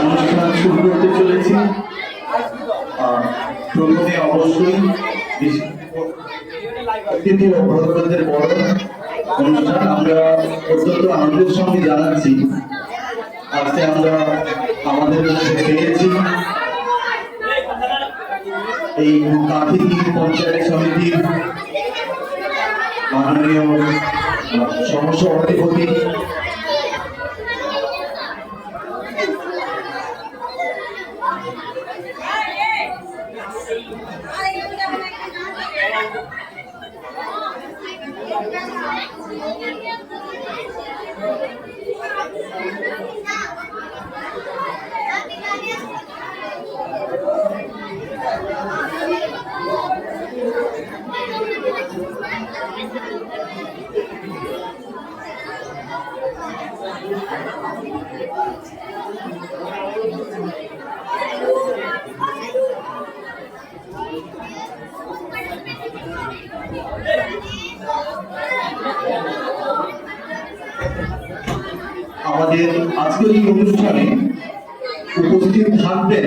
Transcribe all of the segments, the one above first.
অনুষ্ঠান শুরু করতে চলেছি। প্রথমে অবশ্যই অতিথি ও ভদ্রদের বড় অনুষ্ঠান আমরা অত্যন্ত আনন্দের সঙ্গে জানাচ্ছি আজকে আমরা আমাদের মধ্যে পেয়েছি এই কাঠিকি পঞ্চায়েত সমিতির মাননীয় সহসভাপতি আমাদের আজকের এই অনুষ্ঠানে উপস্থিত থাকবেন।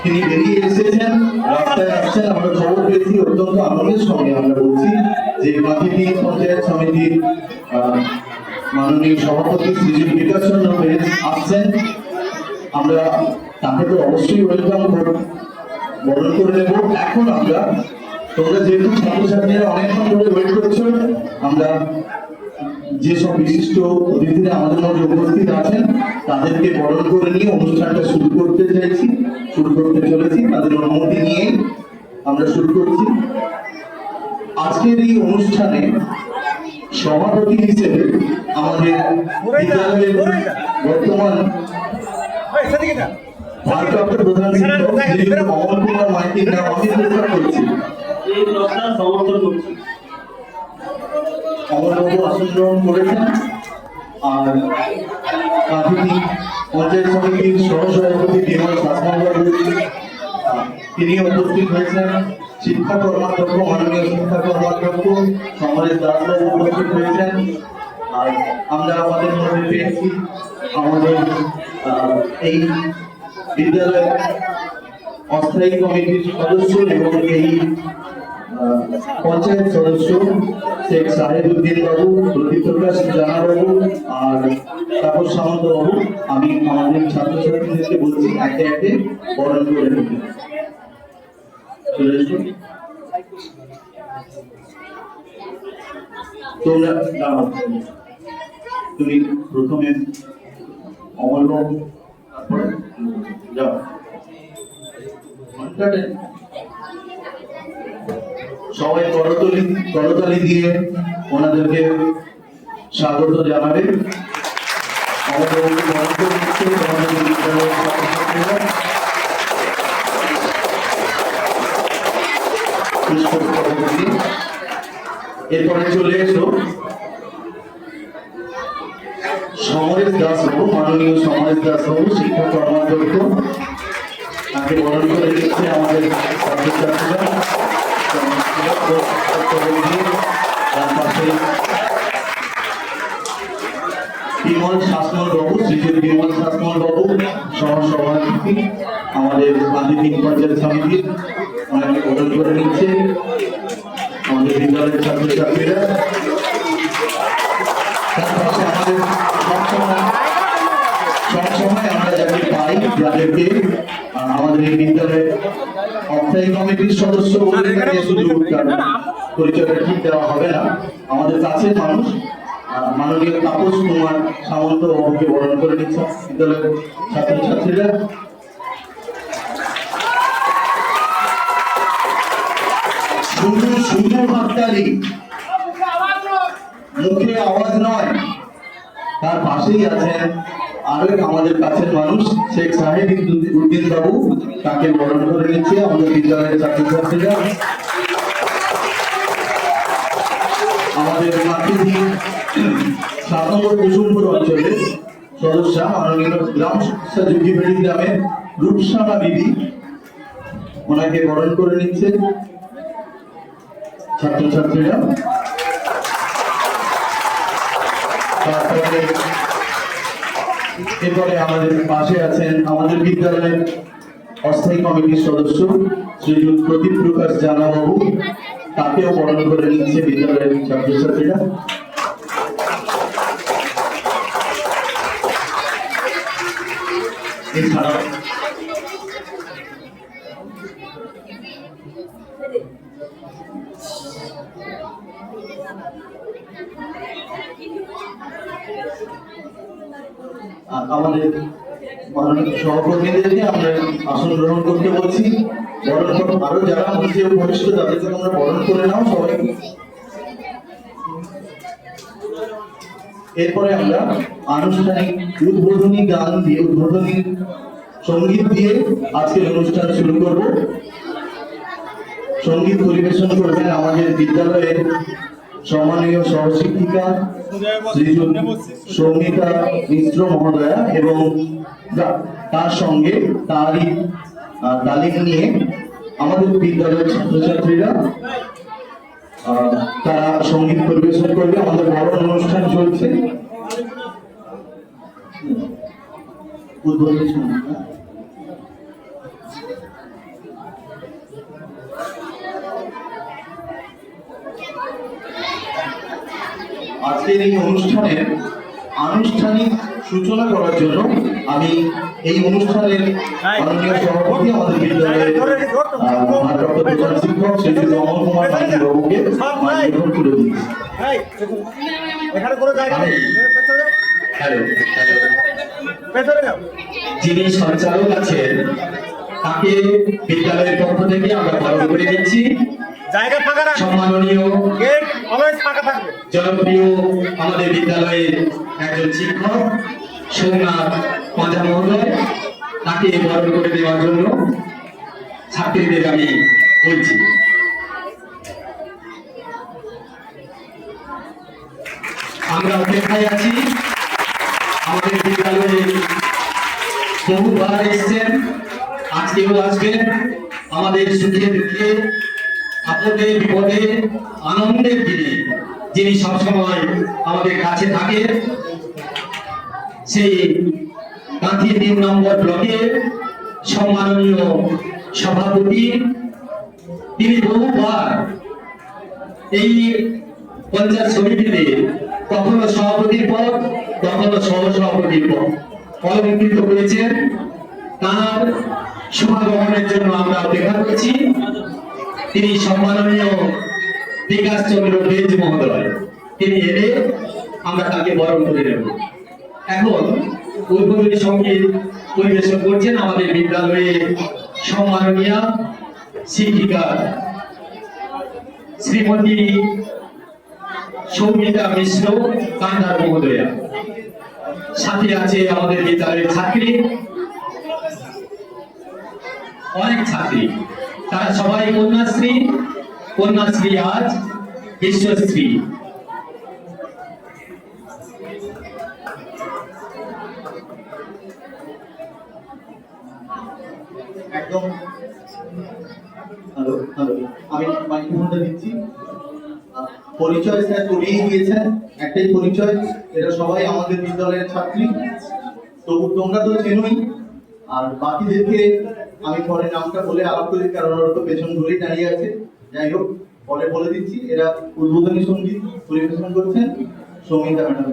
তিনি বেরিয়ে এসেছেন, রাস্তায় আসছেন, আমরা খবর পেয়েছি। অত্যন্ত আনন্দের সঙ্গে আমরা বলছি যে কাঠিকি পঞ্চায়েত সমিতির মাননীয় সভাপতি শ্রীযুক্ত বিকাশ চন্দ্র পেজ আসছেন। আমরা তাকে তো অবশ্যই ওয়েলকাম বরণ করে নেব। এখন আমরা তোমরা যেহেতু ছাত্রছাত্রীরা অনেকক্ষণ ধরে ওয়েট করছো, আমরা যেসব বিশিষ্ট অতিথিরা আমাদের মধ্যে উপস্থিত আছেন তাদেরকে বরণ করে নিয়ে অনুষ্ঠানটা শুরু করতে চলেছি। তাদের অনুমতি নিয়ে আমরা শুরু করছি। আজকের এই অনুষ্ঠানে সভাপতি হিসেবে আমাদের বিদ্যালয়ের বর্তমান ভারপ্রাপ্ত প্রধান শিক্ষক অমল কুমার মাইতির নাম আমি প্রস্তাব করছি। অমলবাবু আসন গ্রহণ করেছেন। আর কাঠিকি পঞ্চায়েত সমিতির সহসভাপতি বিমল শাসমলবাবু তিনি উপস্থিত হয়েছেন। শিক্ষা কর্মাধ্যক্ষ মাননীয় শিক্ষা কর্মাধ্যক্ষ সমরেশ দাসবাবু উপস্থিত হয়েছেন। আর আমরা আমাদের মধ্যে পেয়েছি আমাদের এই বিদ্যালয়ের অস্থায়ী কমিটির সদস্য এবং এই পঞ্চায়েত সদস্য শেখ সাহেবউদ্দিন বাবু, প্রদীপ্রকাশ জানা বাবু আর তাপস সামন্ত বাবু। আমি আমাদের ছাত্রছাত্রীদেরকে বলছি একে একে বরণ করে নিতে। তোমরা তুমি প্রথমে অমল বাবু, তারপরে যাও। সবাই করতালি দিয়ে ওনাদেরকে স্বাগত জানাবে। এরপরে চলে এসো সমরেশ দাসবাবু, মাননীয় সমরেশ দাসবাবু শিক্ষা কর্মাধ্যক্ষ। তাকে বরণ করে দিচ্ছে আমাদের ছাত্রছাত্রীরা। বিমল শাসমল বাবু, শ্রীযুক্ত বিমল শাসমল বাবু সহসভাপতি আমাদের কাঠিকি পঞ্চায়েত সমিতির, ওনাকে বরণ করে নিচ্ছে আমাদের বিদ্যালয়ের ছাত্রছাত্রীরা। তার পাশে আমাদের সবসময় আমরা যাকে পাই, যাদেরকে আমাদের এই বিদ্যালয়ের অস্থায়ী কমিটির সদস্য শুধু পরিচয়টা ঠিক দেওয়া হবে না, আমাদের কাছের মানুষ মাননীয় তাপস কুমার সামন্ত বাবুকে বরণ করে নিচ্ছে বিদ্যালয়ের ছাত্রছাত্রীরা। শুধু হাততালি, মুখে আওয়াজ নয়। তার পাশেই আছেন আরেক আমাদের কাছের মানুষ শেখ সাহেবউদ্দিন বাবু, তাকে বরণ করে নিচ্ছে আমাদের বিদ্যালয়ের ছাত্রছাত্রীরা। আমাদের কাঠিকি 7 নম্বর কুসুমপুর অঞ্চলের সদস্য মাননীয় গ্রাম ঝুঁকিবেড়ি গ্রামের রূপসানা বিবি, ওনাকে বরণ করে নিচ্ছে ছাত্রছাত্রীরা। তারপরে এরপরে আমাদের পাশে আছেন আমাদের বিদ্যালয়ের অস্থায়ী কমিটির সদস্য শ্রীযুক্ত প্রদীপ প্রকাশ জানা বাবু, তাকেও বরণ করে নিচ্ছে বিদ্যালয়ের ছাত্রছাত্রীরা। এছাড়াও আমাদের মাননীয় সহকর্মীদেরকে আমরা আসন গ্রহণ করতে বলছি। বরণ আরো যারা মঞ্চে উপবিষ্ট তাদেরকে তোমরা বরণ করে নাও সবাই। এরপরে আমরা আনুষ্ঠানিক উদ্বোধনী গান দিয়ে, উদ্বোধনী সঙ্গীত দিয়ে আজকের অনুষ্ঠান শুরু করব। সঙ্গীত পরিবেশন করবেন আমাদের বিদ্যালয়ের সম্মানীয় সহশিক্ষিকা শ্রীযুক্ত সৌমিতা মিশ্র মহোদয়া এবং তার সঙ্গে তারই তালিম নিয়ে আমাদের বিদ্যালয়ের ছাত্রছাত্রীরা তারা সঙ্গীত পরিবেশন করবে। আমাদের বড় অনুষ্ঠান চলছে উদ্বোধনী সঙ্গীত। আজকের এই অনুষ্ঠানের আনুষ্ঠানিক সূচনা করার জন্য আমি এই অনুষ্ঠানের মাননীয় সভাপতি আমাদের বিদ্যালয়ের ভারপ্রাপ্ত প্রধান শিক্ষক শ্রী অমল কুমার মাইতি বাবুকে মাইক্রোফোন তুলে দিচ্ছি। যিনি সঞ্চালক আছেন তাকে বিদ্যালয়ের পক্ষ থেকে আমরা বরণ করে দিচ্ছি। সম্মাননীয় জনপ্রিয় আমাদের বিদ্যালয়ের একজন শিক্ষক সোমনাথ পাঁজা মহোদয়, তাকে বরণ করে দেওয়ার জন্য ছাত্রীদের আমি বলছি। আমরা অপেক্ষায় আছি। আমাদের বিদ্যালয়ে বহুবার এসছেন, আজকেও আসবেন। আমাদের সুখে দুঃখে, আপদে বিপদে, আনন্দের দিনে যিনি সবসময় আমাদের কাছে থাকেন, সেই গান্ধী 3 নম্বর ব্লকের সম্মাননীয় সভাপতি, তিনি বহুবার এই পঞ্চায়েত সমিতিতে কখনো সভাপতির পদ, কখনো সহসভাপতির পদ অলঙ্কৃত করেছেন। তার শুভাগমনের জন্য আমরা অপেক্ষা করছি। তিনি সম্মাননীয় বিকাশ চন্দ্র বেজ মহোদয়, তিনি এলে আমরা তাকে বরণ করে নেব। এখন উদ্বোধনী সঙ্গীত পরিবেশন করছেন আমাদের বিদ্যালয়ে সম্মাননীয় শিক্ষিকা শ্রীমতী সৌমিতা মিশ্র কান্ডার মহোদয়া। সাথে আছে আমাদের বিদ্যালয়ের ছাত্রী, অনেক ছাত্রী, তারা সবাই কন্যাশ্রী, কন্যাশ্রী আজ বিশ্বশ্রী। একদম হ্যালো হ্যালো, আমি মাইক্রোফোনটা দিচ্ছি। পরিচয় স্যার করিয়ে দিয়েছেন, একটাই পরিচয়, এরা সবাই আমাদের বিদ্যালয়ের ছাত্রী। তবু তোমরা তো চেনোই, আর বাকিদেরকে আমি পরে নামটা বলে আলাপ করি, কারণ ওরা তো পেছন ধরেই দাঁড়িয়ে আছে। যাই হোক, পরে বলে দিচ্ছি। এরা উদ্বোধনী সঙ্গীত পরিবেশন করছেন সৌমিতা ম্যাডাম।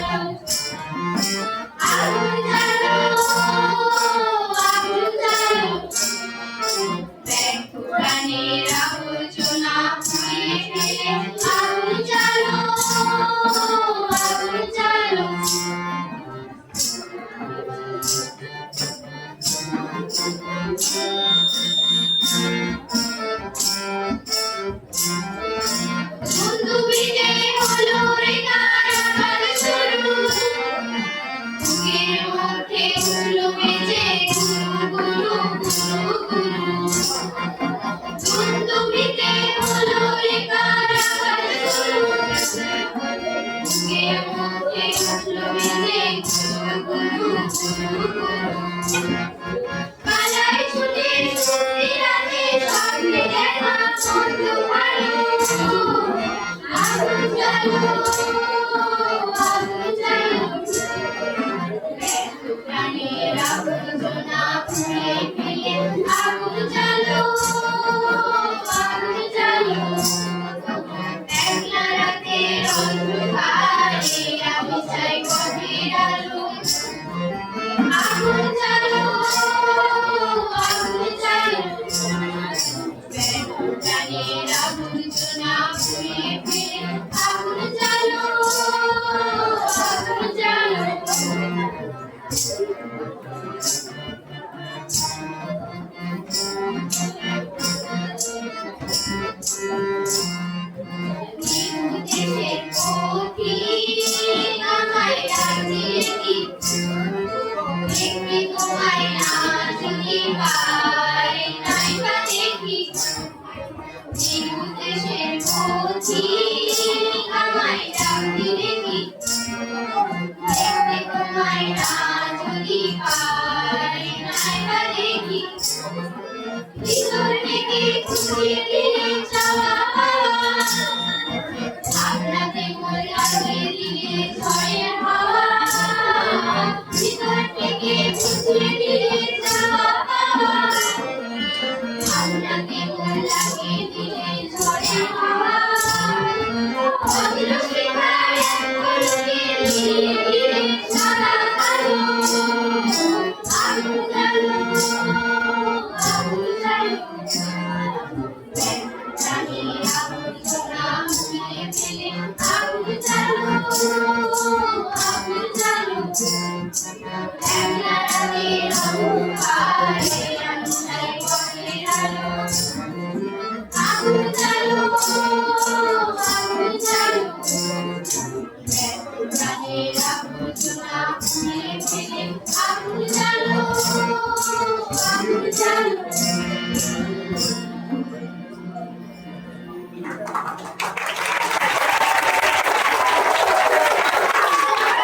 I'm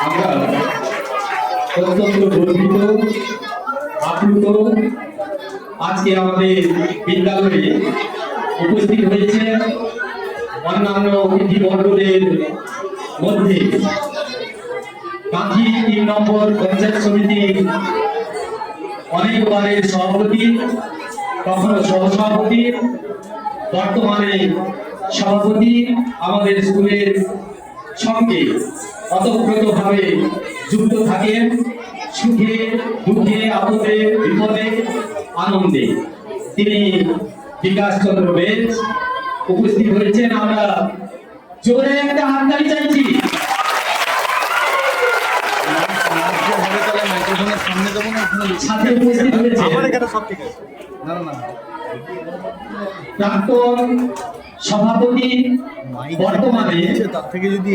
আমরা অত্যন্ত গর্বিত আপ্লুত আজকে আমাদের বিদ্যালয়ে উপস্থিত হয়েছে অন্যান্য অতিথিবর্গদের মধ্যে কাঁথি ৩ নম্বর পঞ্চায়েত সমিতির অনেকবারের সভাপতি, কখনো সহসভাপতি, বর্তমানে সভাপতি, আমাদের স্কুলের সঙ্গে অতপ্রতভাবে যুক্ত থাকেন সুখে দুঃখে আপদে বিপদে আনন্দে। তিনি বিকাশ চন্দ্র বেদ উপস্থিত হয়েছেন। আমরা জোরে একটা হাততালি চাইছি। সাথে উপস্থিত হয়েছে প্রাক্তন সভাপতি, বর্তমানে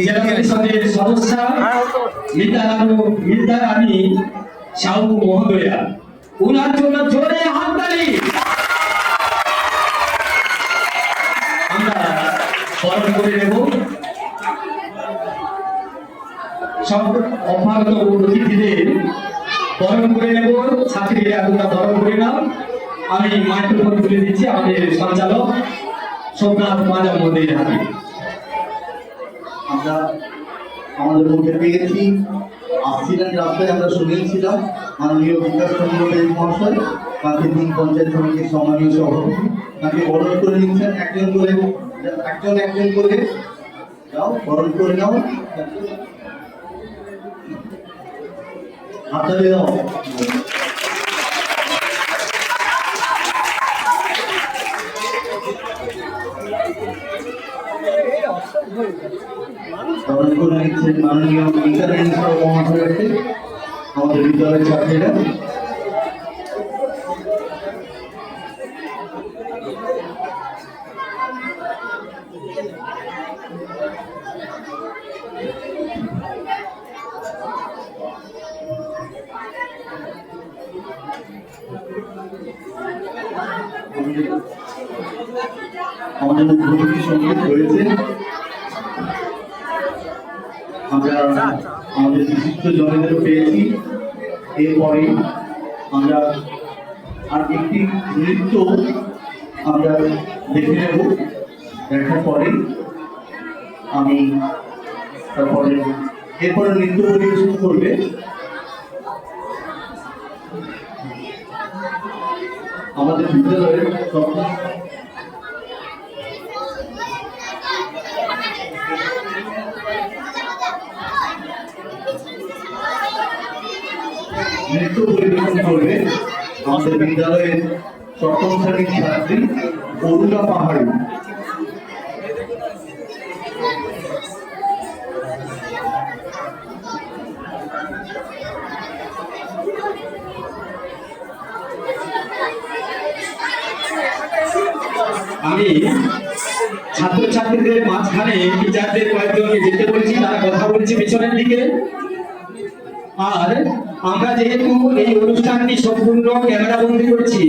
জেলা পরিষদের সদস্য মিতা রানী সাহু মহোদয়া, ওনার জন্য জোরে হাততালি। আমরা বরণ করে নেব সব অপারত অতিথিদের বরণ করে নেব। ছাত্রীরা তোমরা বরণ করে নাও। আমি মাইক্রোফোন তুলে দিচ্ছি আমাদের সঞ্চালক সোমনাথ মাজা মন্দির হাতে। আমরা আমাদের মধ্যে পেয়েছি, আসছিলেন রাস্তায় আমরা শুনেছিলাম মাননীয় বিকাশ চন্দ্র বেদ মহাশয়, কাঁথি ৩ পঞ্চায়েত সমিতির সম্মানীয় সভাপতি, তাকে বরণ করে নিচ্ছেন একজন করে যাও, বরণ করে নাও, হাততালি দাও। বরণ করে নিচ্ছেন মাননীয় মিতা রানী সাহু মহাশয়কে, আমাদের বিদ্যালয়ের ছাত্রীরা। আমাদের উদ্বোধনী সঙ্গীত রয়েছে। আমরা আমাদের বিশিষ্ট জনেদেরও পেয়েছি। এরপরে আমরা আর একটি নৃত্য আমরা দেখে নেব। দেখার পরে আমি এরপরে নৃত্য পরিবেশন করবে আমাদের বিদ্যালয়ের নৃত্য পরিবেশন করবে আমাদের বিদ্যালয়ের সপ্তম শ্রেণীর ছাত্রী অরুণা পাহাড়ি। আমি ছাত্রছাত্রীদের মাঝখানে টিচারদের কয়েকজনকে যেতে বলছি, তারা কথা বলছে পিছনের দিকে। আর আমরা যেহেতু এই অনুষ্ঠানটি সম্পূর্ণ ক্যামেরা বন্দী করছি,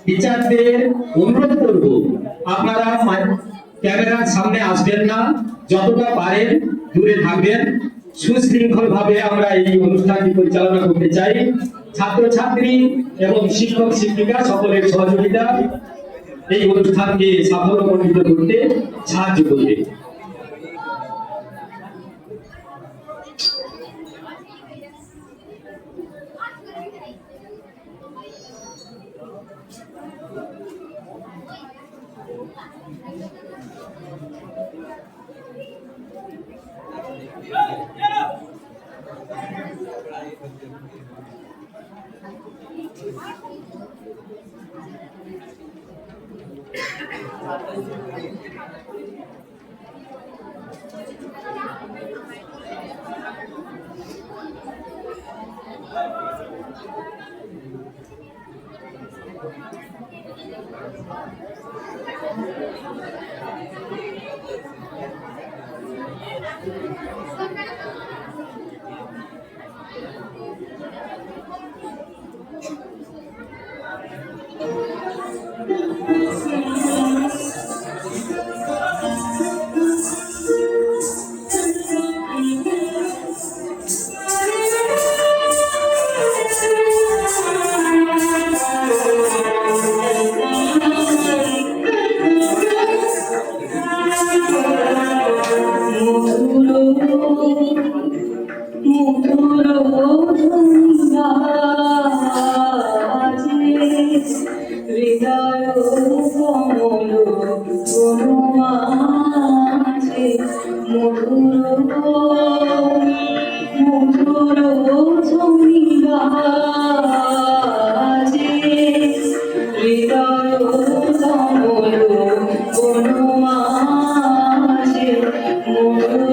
টিচারদের অনুরোধ করব আপনারা ক্যামেরার সামনে আসবেন না, যতটা পারেন দূরে থাকবেন। সুশৃঙ্খল ভাবে আমরা এই অনুষ্ঠানটি পরিচালনা করতে চাই। ছাত্রছাত্রী এবং শিক্ষক শিক্ষিকা সকলের সহযোগিতা এই অনুষ্ঠানকে সাফল্যমণ্ডিত করতে সাহায্য করবে। হৃদয় কমল বনমাঝে মধুর মধুর ধ্বনি বাজে হৃদয় কমল বনমাঝে মধুর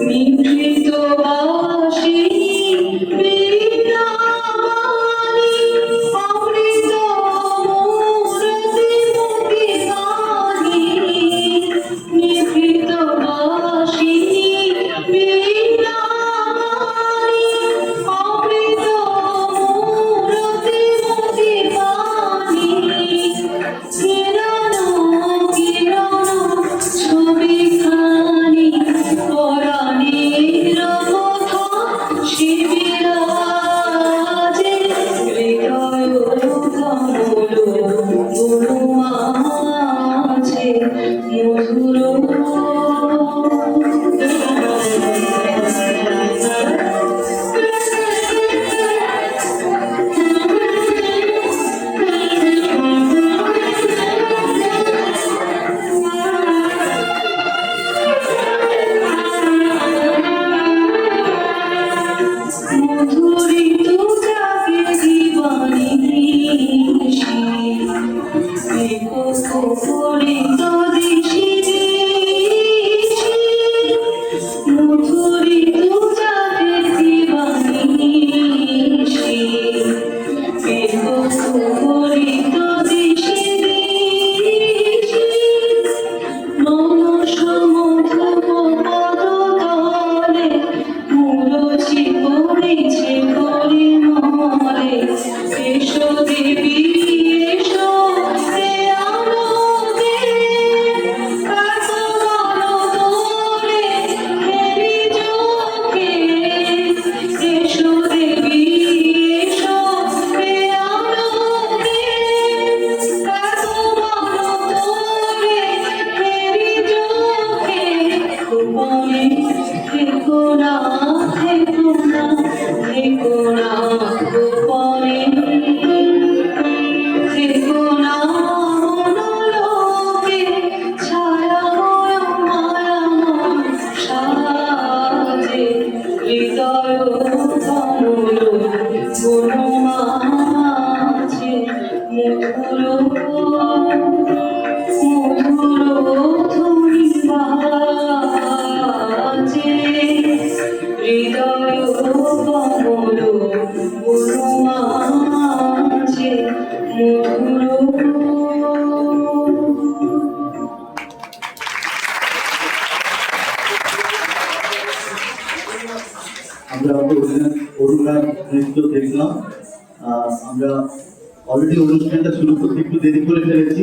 নিভৃত বাসিনী বীণাবাণী অমৃত মূরতি মুক্তি বাণী নিভৃত বাসিনী বীণাবাণী অমৃত মূরতি মুক্তি বাণী কিরণ কিরণ ছবিখানি পরাণের কথা শিবিরাজে হৃদয় কমল বনমাঝে মধুর মধুরিত যাকে জীবনী পরিত দিশি মধুরিত যাকে জীবনী পরিত দিশি মনস মধুপ পদতলে মুরচি পড়েছে পরিমলে এসো দেবী এসো হে আলোকে এত বড় দোলে হেরি চোখে এসো দেবী এসো হে আলোকে এত বড় দোলে হেরি চোখে গোপনে থেকো না থেকো না থেকো না গোপনে থেকো না মনোলোকে ছায়াময় মায়াময় সাজে হৃদয় কমল বনমাঝে মধুর ধ্বনি বাজে হৃদয় কমল বনমাঝে মধুর আমরা অরুণার নৃত্য দেখলাম। আমরা অলরেডি অনুষ্ঠানটা শুরু করতে একটু দেরি করে ফেলেছি।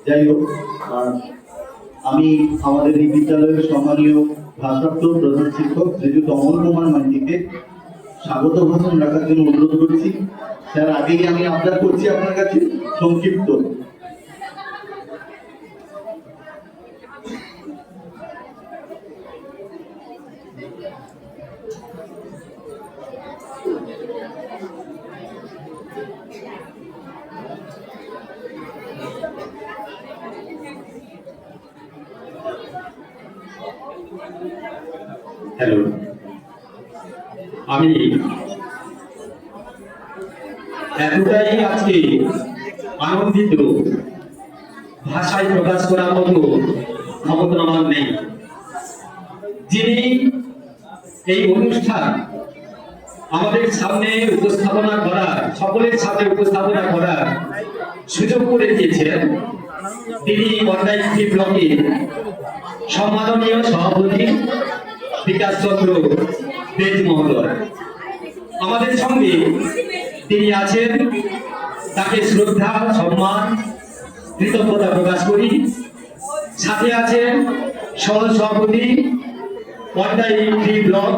যাই হোক, আমি আমাদের এই বিদ্যালয়ের সম্মানীয় ভাষাপ্ত প্রধান শিক্ষক শ্রীযুক্ত অমল কুমার মান্ডিকে স্বাগত ভাষণ রাখার জন্য অনুরোধ করছি। স্যার, আগেই আমি আবদার করছি আপনার কাছে সংক্ষিপ্ত। হ্যালো, আমি এতটাই আজকে আনন্দিত, ভাষায় প্রকাশ করার মতো ক্ষমতা আমার নেই। যিনি এই অনুষ্ঠান আমাদের সামনে উপস্থাপনা করার, সকলের সামনে উপস্থাপনা করার সুযোগ করে দিয়েছেন, তিনি কন্যাশ্রী ব্লকের সম্মাননীয় সভাপতি বিকাশ চন্দ্র দেব মহোদয়। আমাদের সঙ্গে তিনি আছেন, তাকে শ্রদ্ধা, সম্মান, কৃতজ্ঞতা প্রকাশ করি। সাথে আছেন সহ সভাপতি কন্যাশ্রী ব্লক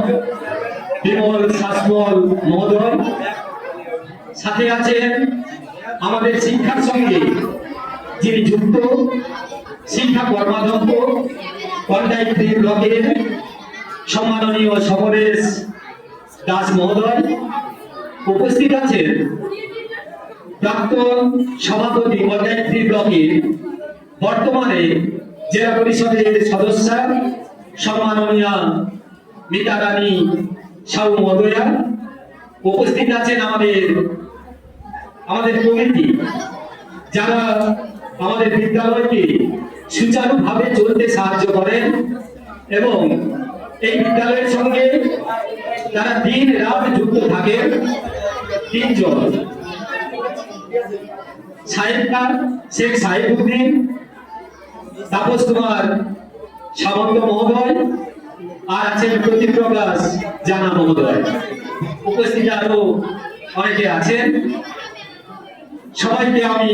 বিমল শাসমল মহোদয়। সাথে আছেন আমাদের শিক্ষার সঙ্গে যিনি যুক্ত, শিক্ষা কর্মাধ্যক্ষ কন্যাশ্রী ব্লকের সম্মাননীয় সমরেশ দাস মহোদয়। উপস্থিত আছেন প্রাক্তন সভাপতি কন্যাশ্রী ব্লকের, বর্তমানে জেলা পরিষদের সদস্য সম্মাননীয় মিতা রানী সাউ মহোদয়া। উপস্থিত আছেন আমাদের কমিটি, যারা আমাদের বিদ্যালয়কে সুচারুভাবে চলতে সাহায্য করেন এবং এই বিদ্যালয়ের সঙ্গে তারা দিন রাত যুক্ত থাকেন। তিনজন, শেখ সাহেবউদ্দিন, তাপস কুমার সামন্ত মহোদয়, আর আছেন প্রতিপ্রকাশ জানা মহোদয়। উপস্থিত আরো অনেকে আছেন। সবাইকে আমি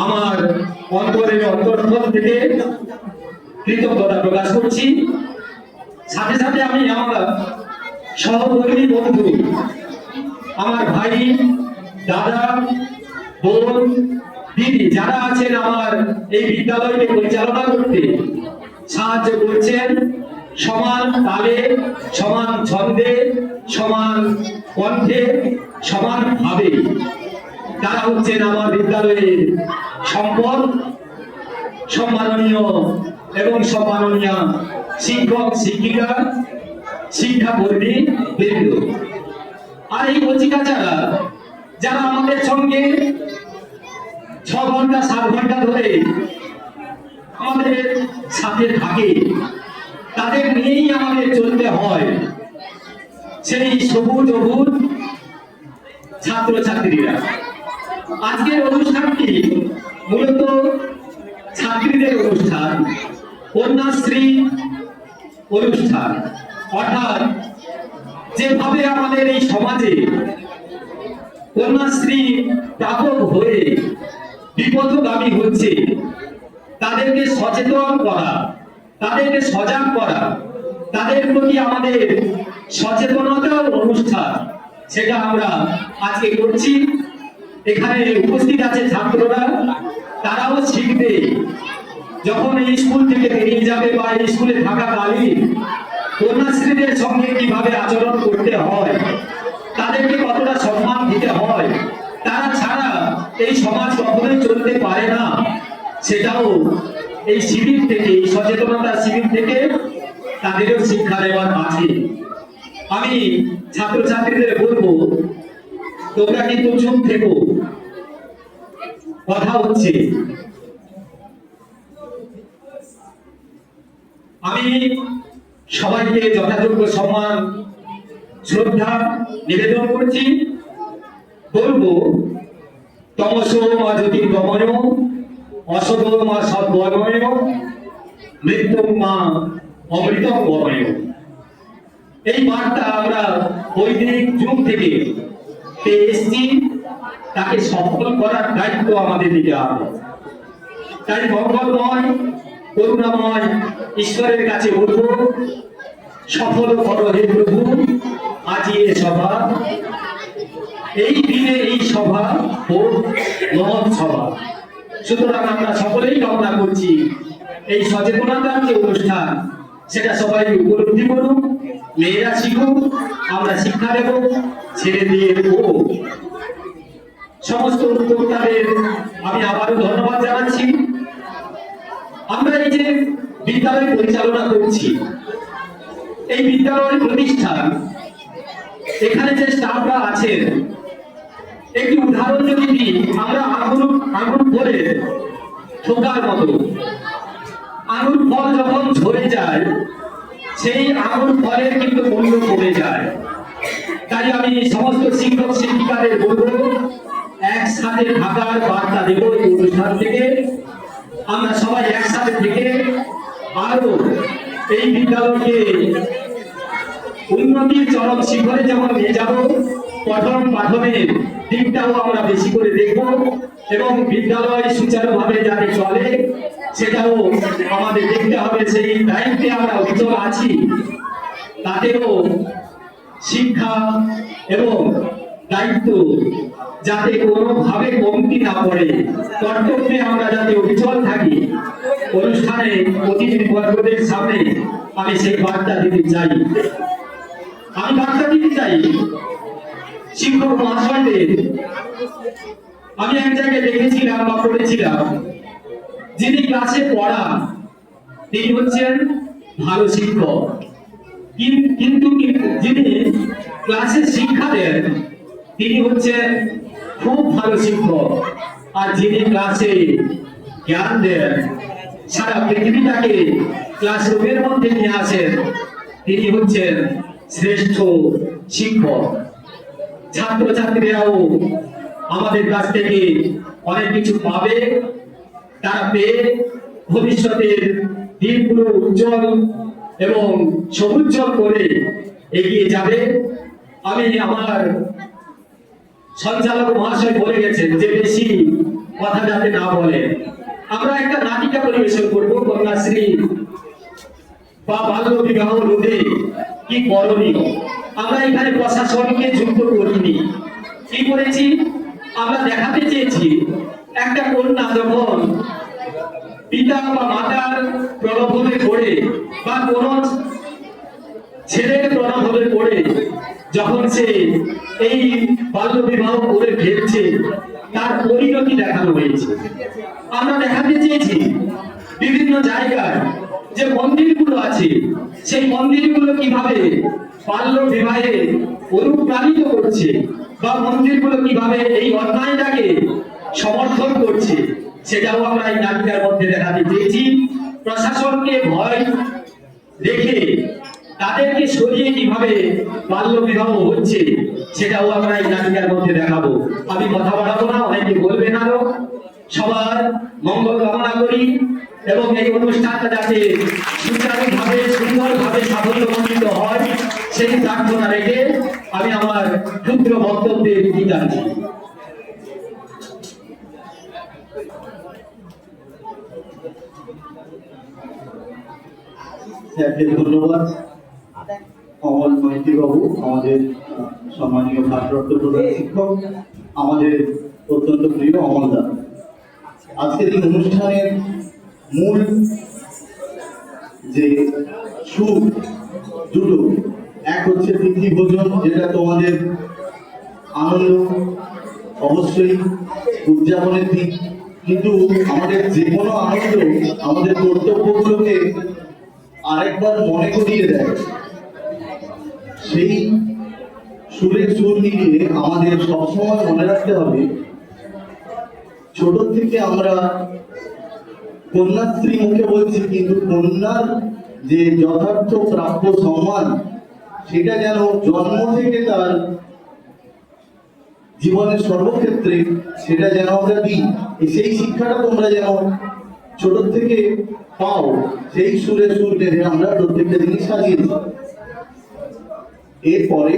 আমার অন্তরের অন্তঃস্থল থেকে কৃতজ্ঞতা প্রকাশ করছি। সাথে সাথে আমি আমার সহকর্মী বন্ধু, আমার ভাই, দাদা, বোন, দিদি যারা আছেন আমার এই বিদ্যালয়কে পরিচালনা করতে সাহায্য করছেন, সমান তালে, সমান ছন্দে, সমান কণ্ঠে, সমান ভাবে, তারা হচ্ছেন আমার বিদ্যালয়ের সম্পদ, সম্মাননীয় এবং সম্মাননীয় শিক্ষক, শিক্ষিকা, শিক্ষাকর্মী বৃন্দ। আর এই কচিকাচারা যারা আমাদের সঙ্গে 6 ঘন্টা 7 ঘন্টা ধরে আমাদের সাথে থাকে, তাদের নিয়েই আমাদের চলতে হয়। সেই সবুজ অবুজ ছাত্রছাত্রীরা। আজকের অনুষ্ঠানটি মূলত ছাত্রীদের অনুষ্ঠান, কন্যাশ্রী অনুষ্ঠান। অর্থাৎ যেভাবে আমাদের এই সমাজে কন্যাশ্রী প্রাপক হয়ে বিপথগামী হচ্ছে, তাদেরকে সচেতন করা, তাদেরকে সজাগ করা, তাদের প্রতি আমাদের সচেতনতার অনুষ্ঠান, সেটা আমরা আজকে করছি। এখানে উপস্থিত আছে ছাত্ররা, তারাও শিখবে। যখন এই স্কুল থেকে বেরিয়ে যাবে বা এই স্কুলে থাকাকালীন কন্যাশ্রীদের সঙ্গে কিভাবে আচরণ করতে হয়, তাদেরকে কতটা সম্মান দিতে হয়, তারা ছাড়া এই সমাজ কখনোই চলতে পারে না, সেটাও এই শিবির থেকে, এই সচেতনতা শিবির থেকে তাদেরও শিক্ষা দেওয়ার আছে। আমি ছাত্রছাত্রীদের বলবো, তোমরা কিন্তু চুপ থেকো, কথা হচ্ছে। আমি সবাইকে যথাযোগ্য সম্মান, শ্রদ্ধা নিবেদন করছি। বলবো, তমসো মা জ্যোতির্গময়, অসতো মা সদ্গময়, মৃত্যুং মা অমৃতং গময়। এই বার্তা আমরা বৈদিক যুগ থেকে পেয়ে এসেছি, তাকে সফল করার দায়িত্ব আমাদের নিতে হবে। তাই মঙ্গলময়, করুণাময় ঈশ্বরের কাছে বলবো, সফল করো হে প্রভু আজি এ সভা। এই দিনে এই সভা হোক মহৎ সভা। সুতরাং আমরা সকলেই কামনা করছি এই সচেতনতার যে অনুষ্ঠান, সেটা সবাই উপলব্ধি করুক, মেয়েরা শিখুক, আমরা শিক্ষা দেব, ছেড়ে দিয়ে দেবো। সমস্ত উদ্যোক্তাদের আমি আবারও ধন্যবাদ জানাচ্ছি। আমরা এই যে বিদ্যালয় পরিচালনা করছি, এই বিদ্যালয় প্রতিষ্ঠান, এখানে যে স্টাফরা আছেন, একটি উদাহরণ যদি দিই, আমরা আঙুর ফলে ঠোকার মতো, আঙুর ফল যখন ঝরে যায় সেই আঙুর ফলের কিন্তু মূল্য কমে যায়। তাই আমি সমস্ত শিক্ষক শিক্ষিকাদের বলবো, একসাথে থাকার বার্তা দেব এই অনুষ্ঠান থেকে। আমরা সবাই একসাথে থেকে আরো এই বিদ্যালয়কে উন্নতির চরম শিখরে যেমন নিয়ে যাব, পঠন পাঠনের দিকটাও আমরা বেশি করে দেখব এবং বিদ্যালয় সুচারুভাবে যাতে চলে সেটাও আমাদের দেখতে হবে। সেই দায়িত্বে আমরা অচল আছি, তাতেও শিক্ষা এবং দায়িত্ব যাতে কোনোভাবে কমতি না পড়ে, কর্তব্যে আমরা যাতে অবিচল থাকি। অনুষ্ঠানে অতিথি বর্গদের সামনে আমি সেই বার্তা দিতে চাই। আমি বার্তা দিতে চাই শিক্ষক মহাশয়দের। আমি এক জায়গায় দেখেছিলাম বা পড়েছিলাম, যিনি ক্লাসে পড়ান তিনি হচ্ছেন ভালো শিক্ষক, কিন্তু যিনি ক্লাসে শিক্ষা দেন তিনি হচ্ছেন খুব ভালো শিক্ষক। আর যিনি ক্লাসে জ্ঞান দেন, সারা পৃথিবীটাকে ক্লাসরুমের মধ্যে নিয়ে আসেন, তিনি হচ্ছেন শ্রেষ্ঠ শিক্ষক। ছাত্রছাত্রীরাও আমাদের কাছ থেকে অনেক কিছু পাবে, তারা পেয়ে ভবিষ্যতের দিনগুলো উজ্জ্বল এবং সবুজ্জ্বল করে এগিয়ে যাবে। আমি আমার সঞ্চালক মহাশয় বলে গেছেন যে বেশি কথা যাতে না বলে। আমরা একটা নাটিকা পরিবেশন করবো, কন্যাশ্রী বা বাল্য বিবাহ রোধে কি করণীয়। আমরা এখানে প্রশাসনকে যুক্ত করিনি, কি করেছি আমরা দেখাতে চেয়েছি একটা কন্যা যখন পিতা বা মাতার প্রলোভনে পড়ে বা কোন ছেলের প্রলোভনে পড়ে যখন সে এই বাল্য বিবাহ করে ফেলছে, তার পরিণতি দেখানো হয়েছে। আমরা দেখাতে চেয়েছি বিভিন্ন জায়গায় যে মন্দিরগুলো আছে, সেই মন্দিরগুলো কিভাবে বাল্য বিবাহে অনুপ্রাণিত করছে বা মন্দিরগুলো কিভাবে এই অন্যায়টাকে সমর্থন করছে, সেটাও আমরা এই নাটিকার মধ্যে দেখাতে চেয়েছি। প্রশাসনকে ভয় দেখে তাদেরকে সরিয়ে কিভাবে বাল্য বিবাহ হচ্ছে সেটাও আমরা এই নাটিকার মধ্যে দেখাবো। আমি কথা বাড়াবো না, অনেকে বলবেন আরো। সবার মঙ্গল কামনা করি এবং এই অনুষ্ঠানটা যাতে সুচারুভাবে সুন্দরভাবে সাফল্যমণ্ডিত হয় সেই প্রার্থনা রেখে আমি আমার ক্ষুদ্র বক্তব্যে বিদায় দিচ্ছি। ধন্যবাদ অমল মাইতি বাবু, আমাদের সম্মানীয় ভারপ্রাপ্ত প্রধান শিক্ষক, আমাদের অত্যন্ত প্রিয় অমলদা। আজকের এই অনুষ্ঠানের মূল যে সুর দুটো, এক হচ্ছে তিথি ভোজন, যেটা তোমাদের আনন্দ অবশ্যই উদযাপনের দিক, কিন্তু আমাদের যে কোনো আনন্দ আমাদের কর্তব্যগুলোকে আরেকবার মনে করিয়ে দেয়। সেই সুরের সুর মিলিয়ে আমাদের সবসময় মনে রাখতে হবে, ছোট থেকে আমরা কন্যাশ্রী মুখে বলছি, কিন্তু কন্যার যে যথার্থ প্রাপ্য সম্মান সেটা যেন জন্ম থেকে তার জীবনের সর্বক্ষেত্রে সেটা যেন আমরা দিই। সেই শিক্ষাটা তোমরা যেন ছোট থেকে পাও, সেই সুরে সুর বেঁধে আমরা প্রত্যেকটা জিনিস সাজিয়েছি। এরপরে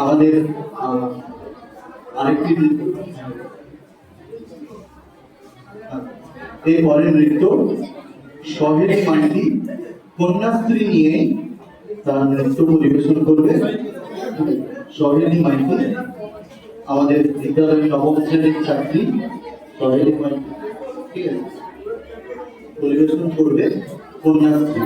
আমাদের আরেকটি এরপরে নৃত্য সহেলি মাইতি কন্যাশ্রী নিয়ে তার নৃত্য পরিবেশন করবে। সহেলি মাইতি আমাদের বিদ্যালয়ের নবম শ্রেণীর ছাত্রী সহেলি মাইতি, ঠিক আছে, পরিবেশন করবে কন্যাশ্রী।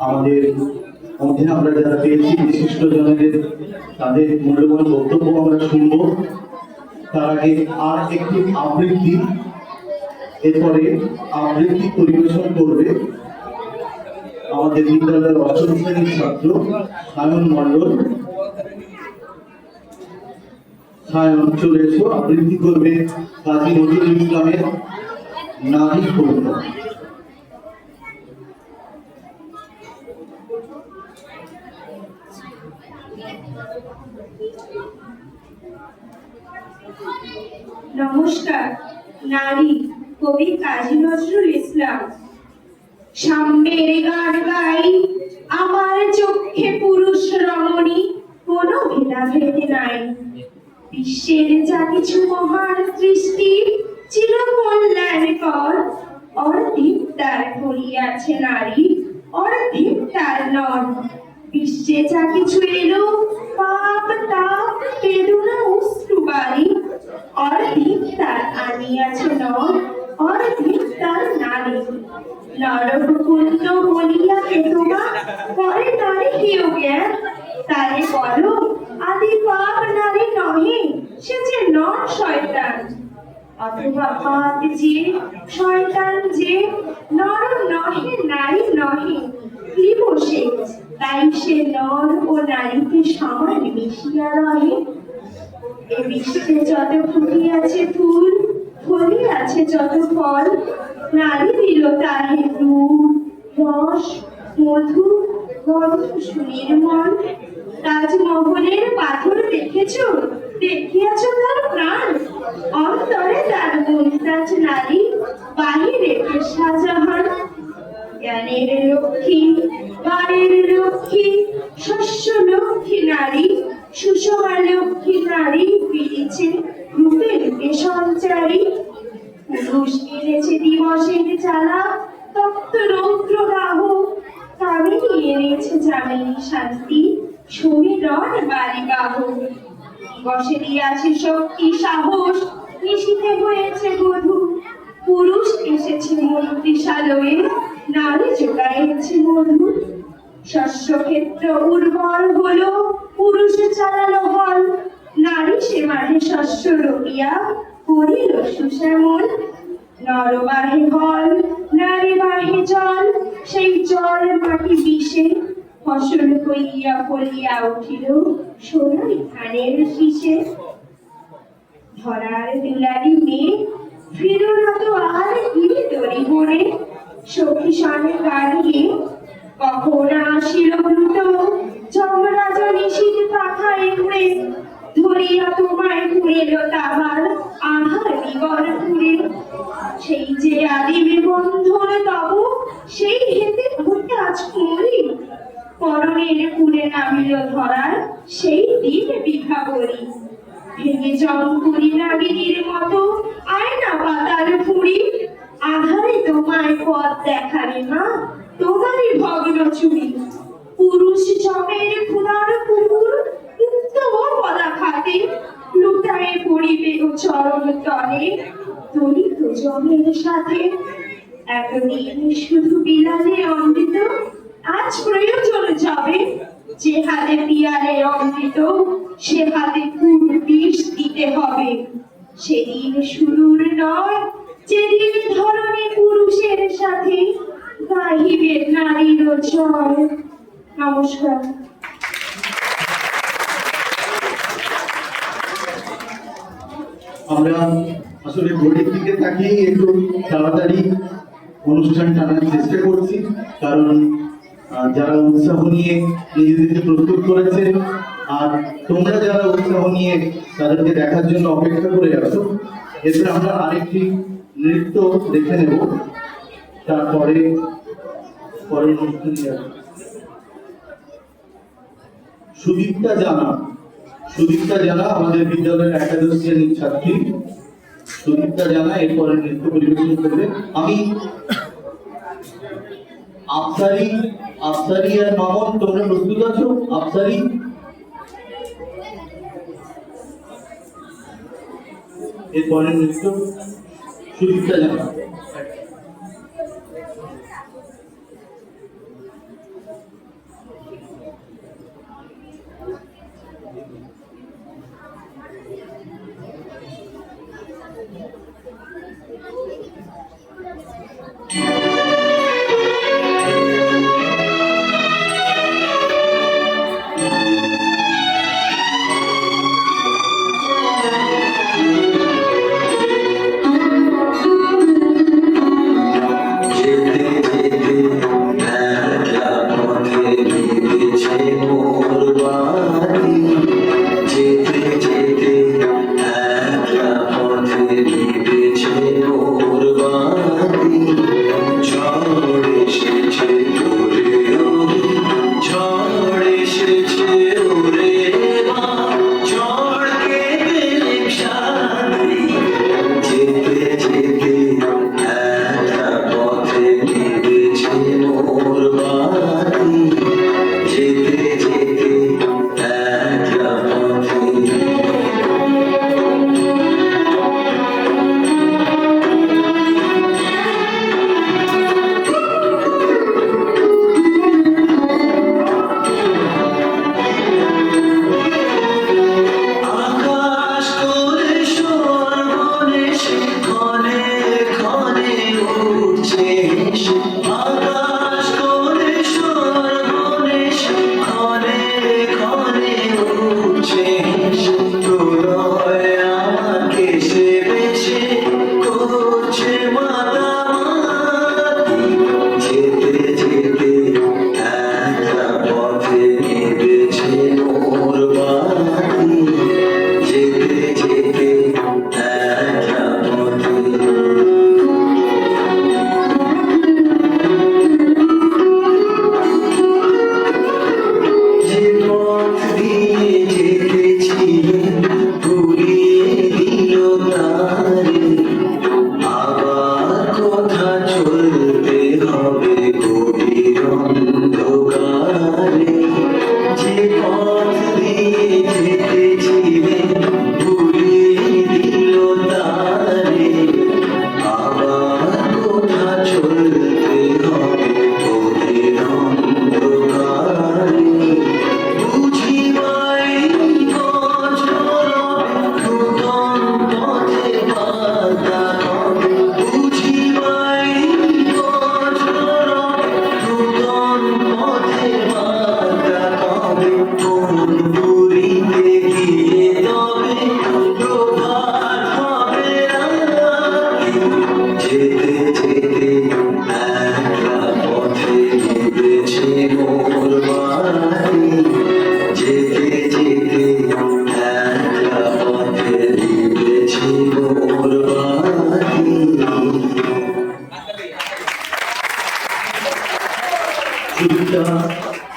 আমাদের মধ্যে আমরা যারা পেয়েছি বিশিষ্ট জনদের তাদের মূল্যবান বক্তব্য আমরা শুনবো। তার আগে আর একটি আবৃত্তি, এরপরে আবৃত্তি পরিবেশন করবে আমাদের বিদ্যালয়ের অষ্টম শ্রেণীর ছাত্র সায়ন মণ্ডল। সায়ন চলে এসো, আবৃত্তি করবে কাজী নজরুল ইসলামের নারী কবিতা। নমস্কার। নারী, কবি কাজী নজরুল ইসলাম। সাম্যের গান গাই, আমার চোখে পুরুষ রমণী, কোনো ভেদাভেদ নাই। বিশ্বের যা কিছু মহান সৃষ্টি চির কল্যাণকর, অর্ধেক তার করিয়াছে নারী, অর্ধেক তার নর। বিশ্বে যা কিছু এলো পাপ তাপ বেদনা অশ্রু বাড়ি, অর্ধেক তার আনিয়াছে নর, অর্ধেক তার নারী। নরকুন্দ বলিয়া কে তোমা করে নারী কেউ জ্ঞান, তারে বলো আদি পাপ নারী নহে, সে যে নর শয়তান। অথবা পাপ যে শয়তান যে, নর নহে নারী নহে, কি বসে তাই সে নর ও নারীতে সমান মিশিয়া রহে। এ বিশ্বে যত ফুটিয়াছে ফুল, ফলিয়াছে যত ফল, নারী দিল তাহে রূপ রস মধু গন্ধ সুনির্মল। তাজমহলের পাথর দেখেছো, দেখিয়াছ তার প্রাণ, অন্তরে তার মুমতাজ নারী, বাহিরে শাহজাহান। জ্ঞানের লক্ষ্মী, গায়ের লক্ষ্মী, শস্য লক্ষ্মী নারী, সুষমা লক্ষ্মী নারী, ফিরেছে রূপে রূপে সঞ্চারী। পুরুষ এনেছে দিবসের জ্বালা, তপ্ত রৌদ্র দাহ, কামিনী এনেছে জামিনী শান্তি, সমীরণ বাড়ি বাহ। দিবসে দিয়াছে শক্তি সাহস, নিশীথে হয়েছে বধূ, পুরুষ এসেছে মন্ত্রিশালয়ে, নারী জোগাইছে মধু। শস্যক্ষেত্র উর্বর হলো, পুরুষ চালালো হল, নারী সে মাঠে শস্য রোপিয়া করিল সুশ্যামল। নর বাহে হল, নারী বাহে জল, সেই জল মাটি বিষে, ফসল হইয়া ফলিয়া উঠিল সোনালি ধানের শীষে। ধরার দুলারি মেয়ে ফিরল না তো আর গিরি দড়ি বনে, সখী সনে গাড়িয়ে কখন আসিল দ্রুত, যমরাজ নিশীথ পাখায় উড়ে, ধরিয়া তোমায় ঘুরিল তাহার আহার বিবর পুরে। সেই যে আদিম বন্ধন তব, সেই হেতে ঘটে আজ কুমরি, পরনের পুরে নামিল ধরার সেই দিন বিভা করি। ভেঙে জঙ্কুরি নাগিনীর মতো আয়না পাতার ফুড়ি, আধারে তোমায় পথ দেখারে মা, তোমারই ভগ্ন চুরি। পুরুষ জমের ক্ষুধার কুকুর, মুক্ত ও পদাঘাতে, লুটায়ে পড়িবে ও চরণ তলে, দলিত জমের সাথে। এতদিন শুধু বিলালে অমৃত, আজ প্রয়োজন যাবে, যে হাতে পিয়ালে অমৃত, সে হাতে খুব বিষ দিতে হবে। সেদিন সুদূর নয়, যেদিন ধরণী পুরুষের সাথে গাহিবে নারীর জয়। নমস্কার। আমরা আসলে ঘড়ির দিকে তাকিয়ে একটু তাড়াতাড়ি অনুষ্ঠান টানার চেষ্টা করছি, কারণ যারা উৎসাহ নিয়ে নিজেদেরকে প্রস্তুত করেছে আর তোমরা যারা উৎসাহ নিয়ে তাদেরকে দেখার জন্য অপেক্ষা করে আছো, এরপরে আমরা আরেকটি নৃত্য দেখে নেব, তারপরে পরের অনুষ্ঠানে আসবো। সুদীপ্তা জানা, সুদীপ্তা জানা আমাদের বিদ্যালয়ের একাদশ শ্রেণীর ছাত্রী। সুদীপ্তা জানা এরপরে নৃত্য পরিবেশন করবে। আমি আফসারি, আফসারি আর মামন, তোমরা প্রস্তুত আছো? আফসারি, এরপরে নৃত্য সুদীপ্তা জানা।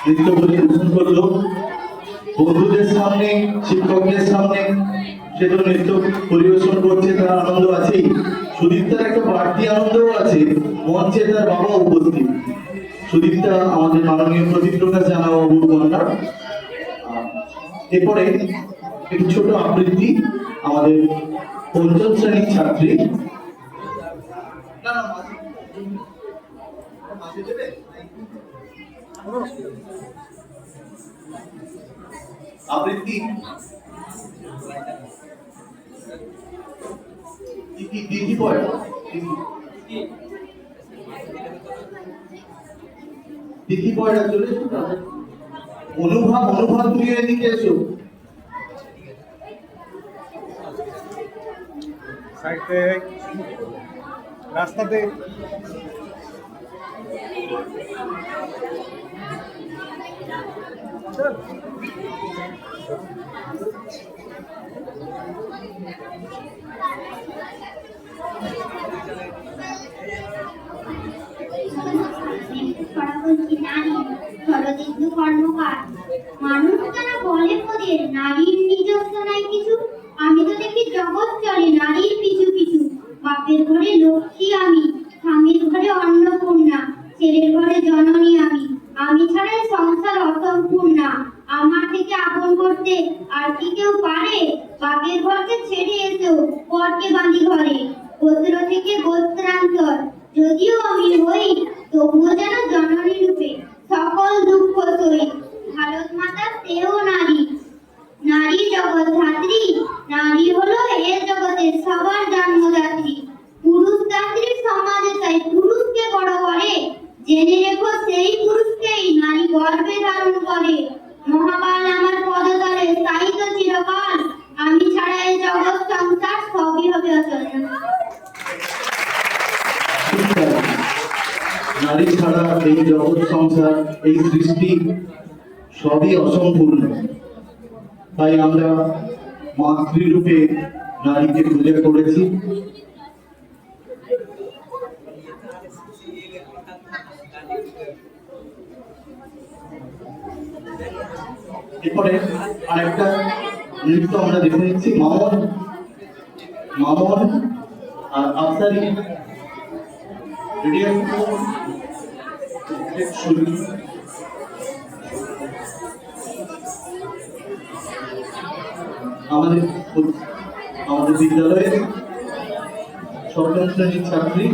নৃত্য পরিবেশন করলো বন্ধুদের সামনে, শিক্ষকদের সামনে, সে তো নৃত্য পরিবেশন করছে, তার আনন্দ আছেই। সুদীপ্তার একটা বাড়তি আনন্দও আছে, মঞ্চে তার বাবা উপস্থিত। সুদীপ্তা আমাদের মাননীয় প্রতিপ্রকাশ জানাও বাবুর কন্যা। এরপরে একটি ছোট আবৃত্তি আমাদের পঞ্চম শ্রেণীর ছাত্রী। আবৃত্তি দিদি পড়ে দিদি পড়া চলে এসো। অনুভব তুমি এদিকে এসো। সাইডে রাস্তাতে শরদিন্দু কর্মকার। মানুষ তারা বলে ওদের নারীর নিজস্ব নাই কিছু, আমি তো দেখি জগৎ চলে নারীর পিছু পিছু। বাপের ঘরে লক্ষ্মী আমি, স্বামীর ঘরে অন্নপূর্ণা, ছেলের ঘরে জননী আমি, আমি ছাড়াই সংসার অসম্পূর্ণা। আমার থেকে আপন করতে আর কি কেউ পারে? বাপের ঘরকে ছেড়ে এসেও পরকে বাঁধি ঘরে, গোত্র থেকে গোত্রান্তর যদিও আমি হই, তবুও যেন জননী রূপে সকল দুঃখ সই। ভারত মাতা তেও নারী, নারী জগৎ ধাত্রী, নারী হলো এ জগতের সবার জন্মদাত্রী। পুরুষতান্ত্রিক সমাজে তাই পুরুষকে বড় করে, জেনে রেখো সেই পুরুষকেই নারী গর্ভে ধারণ করে। মহাকাল আমার পদতলে স্থায়িত চিরকাল, আমি ছাড়া এ জগৎ সংসার সবই হবে অচল। নারী ছাড়া এই জগৎ সংসার, এই সৃষ্টি সবই অসম্পূর্ণ। তাই আমরা মাতৃরূপে নারীকে পূজা করেছি। এরপরে আরেকটা নৃত্য আমরা দেখে নিচ্ছি, মামন আর আফসারি। আমাদের বিদ্যালয়ের সপ্তম শ্রেণীর ছাত্রী।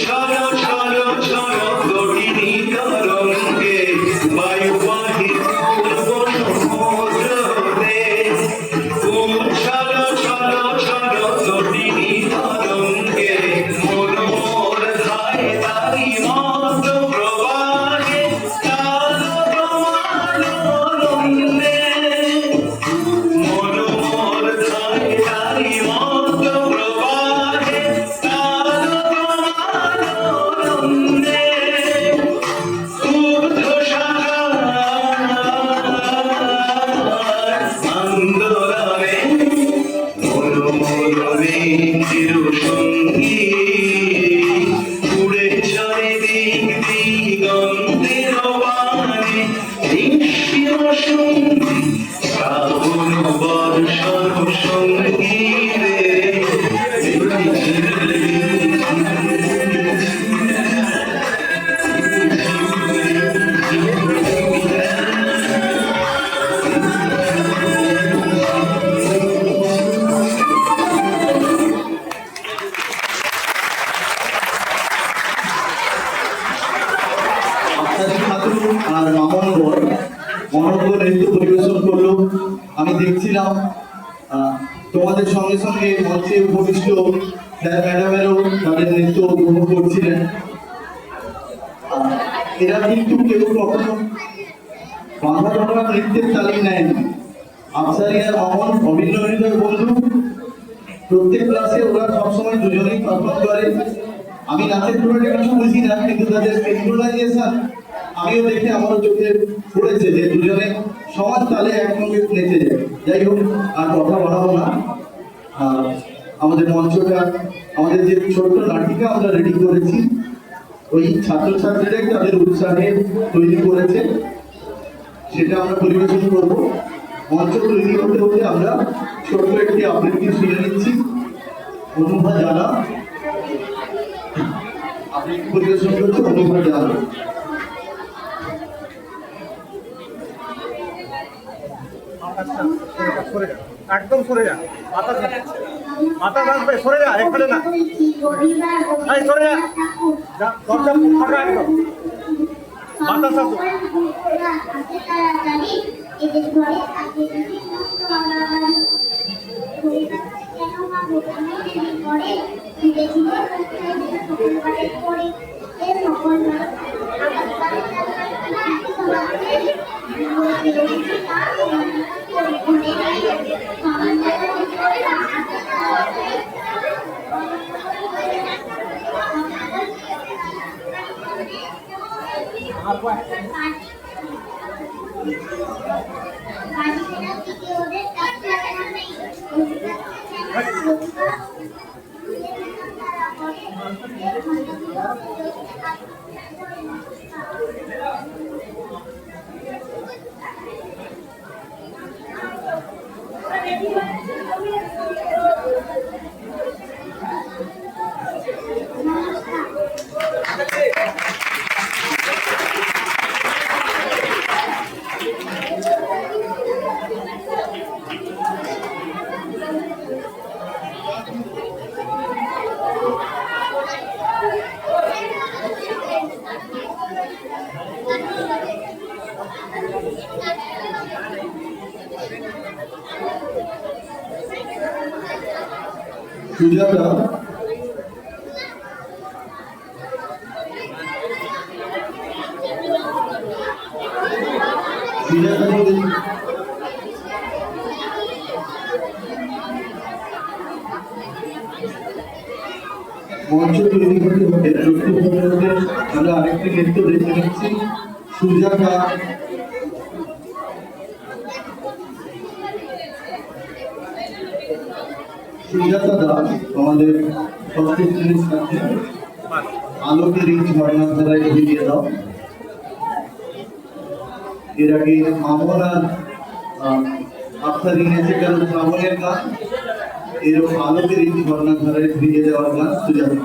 ছলো ছলো ছলো গঠিনী তরঙ্গে বায়ুবাহী সমুদ্রে ছলো ছলো ছলো গঠিনী তরঙ্গে মনোর ধায় তারি মত প্রবাহে চালো তোমার আনন্দে মনোর ধায় তারি মত প্রবাহে চালো তোমার আনন্দে ঊর্ধ্ব শাখার আন্দোলনে মনোমোলনে চিরসঙ্গী উড়ে চলে দিক দিগন্তের বাণে নিঃস্ব সঙ্গী শ্রাবণ বর্ষণ সঙ্গীতে আফতারি খাতুন আর মামন বর অনর্গল নৃত্য পরিবেশন করলো। আমি দেখছিলাম তোমাদের সঙ্গে সঙ্গে মঞ্চে উপবিষ্ট স্যার ম্যাডামেরও তাদের নৃত্য উপভোগ করছিলেন। এরা কিন্তু কেউ কখনো বাংলা বাংলা নৃত্যের তালিম নেয়নি। আফসারি আর মামন অভিন্ন হৃদয় বন্ধু। প্রত্যেক ক্লাসে ওরা সবসময় দুজনেই পারফর্ম করে। আমি নাচের পুরোটা কিছু বুঝি না, কিন্তু তাদের সিনক্রোনাইজেশন আমিও দেখে আমারও চোখে পড়েছে যে দুজনে সমান তালে একসঙ্গে নেচে যায়। যাই হোক, আর কথা বাড়াবো না। আমাদের মঞ্চটা, আমাদের যে ছোট্ট নাটিকা আমরা রেডি করেছি, ওই ছাত্রছাত্রীরাই তাদের উৎসাহে তৈরি করেছে, সেটা আমরা পরিবেশন করবো। মঞ্চ তৈরি হতে হতে আমরা ছোট্ট একটি আবৃত্তি শুনে নিচ্ছি। অনুভা জানা আবৃত্তি পরিবেশন করছে, অনুভা জানা। একদম সরে যা, মাথা রাখবে, সরে যা, এখানে না, এই সরে যা, দরজা ফাঁকা একদম, মাথা সাথে সুজাতা মঞ্চ তৈরি হতে হতে আমরা আরেকটি নৃত্য দেখতে পাচ্ছি। সুজাতা সুজাতা দাস আমাদের ষষ্ঠ শ্রেণীর ছাত্রী। আলোকের এই ঝর্ণার ধারায় ভিজিয়ে দাও। এর আগে মামন আর আফসারি নেচে গেল শ্রাবণের গান, এরকম আলোকের এই ঝর্ণার ধারায় ভিজিয়ে দেওয়ার গান সুজাতা।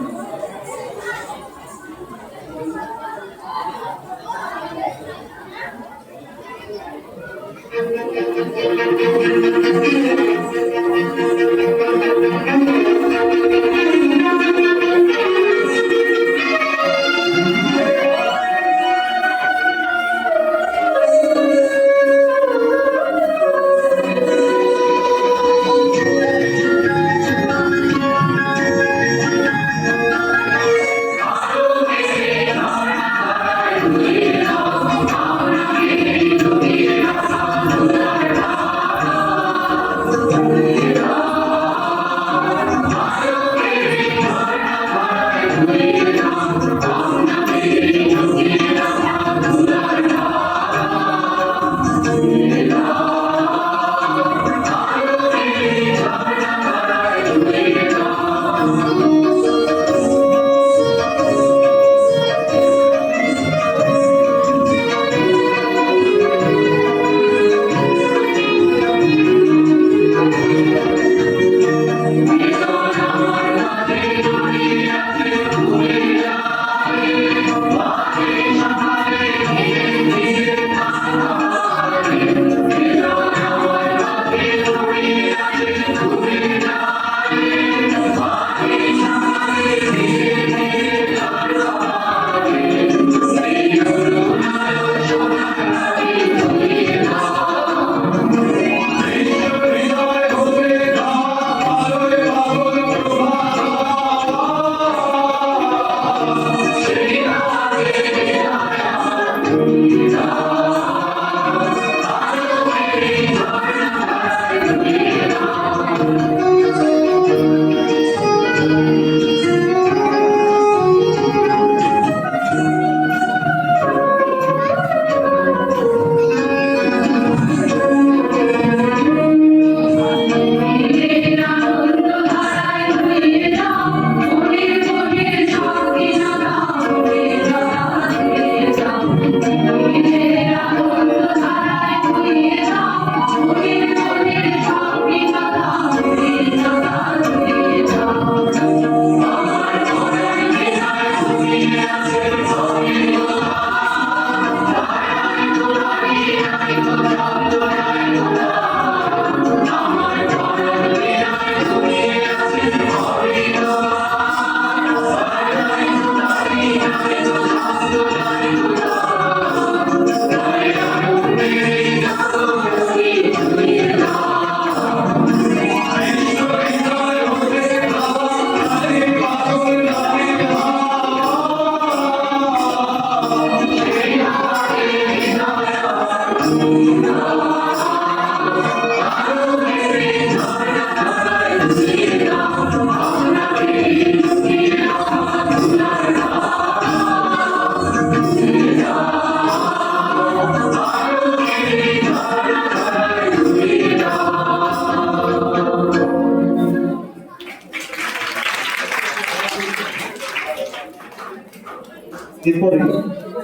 এরপরে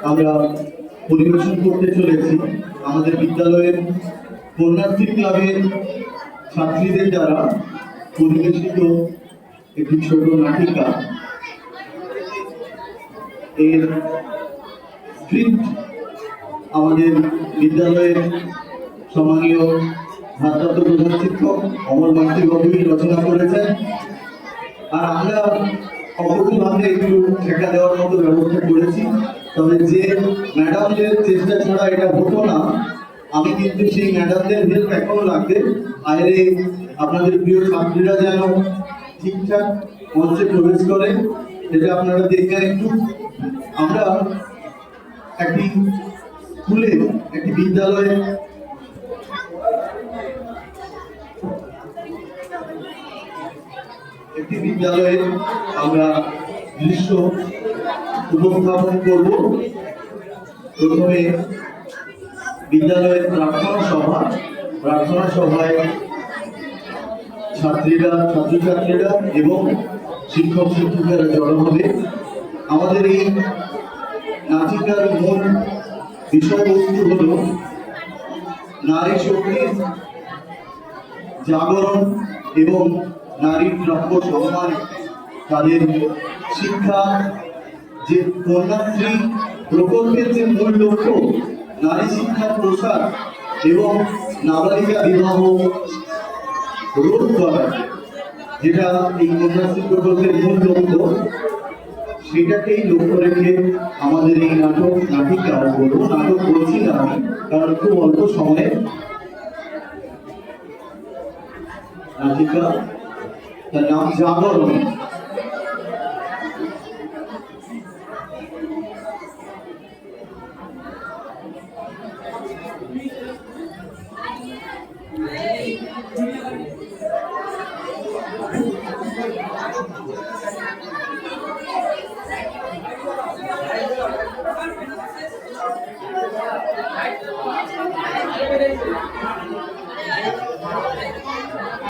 আমরা পরিবেশন করতে চলেছি আমাদের বিদ্যালয়ের কন্যাশ্রী ক্লাবের ছাত্রীদের দ্বারা পরিবেশিত একটি ছোট নাটিকা। এর স্ক্রিপ্ট আমাদের বিদ্যালয়ের সম্মানীয় ভারপ্রাপ্ত প্রধান শিক্ষক অমর মাইতি বাবুই রচনা করেছেন। আর আমরা অপরভাবে একটু ঠেকা দেওয়ার মতো ব্যবস্থা করেছি। তবে যে ম্যাডামদের চেষ্টা ছাড়া এটা হতো না, আমি কিন্তু সেই ম্যাডামদের হেল্প এখনো লাগবে। বাইরে আপনাদের প্রিয় ছাত্রীরা যেন ঠিকঠাক মঞ্চে প্রবেশ করে, এটা আপনারা দেখবেন একটু। আমরা একটি স্কুলে, একটি বিদ্যালয়ে আমরা দৃশ্য উপস্থাপন করব। প্রথমে বিদ্যালয়ের প্রার্থনা সভায় ছাত্রছাত্রীরা এবং শিক্ষক শিক্ষিকারা জড়ো হবে। আমাদের এই নাটিকার মূল বিষয়বস্তু হল নারী শক্তির জাগরণ এবং নারীর প্রাপ্য সম্মান, তাদের শিক্ষা, যে কন্যাশ্রী প্রকল্পের যে মূল লক্ষ্য নারী শিক্ষার প্রসার এবং নাবালিকা বিবাহ রোধ করা, যেটা এই কন্যাশ্রী প্রকল্পের মূল লক্ষ্য, সেটাকেই লক্ষ্য রেখে আমাদের এই নাটিকা বলবো। নাটক বলছি না আমি, কারণ খুব অল্প সময়ে নাটিকা, তার নাম জাগরণ।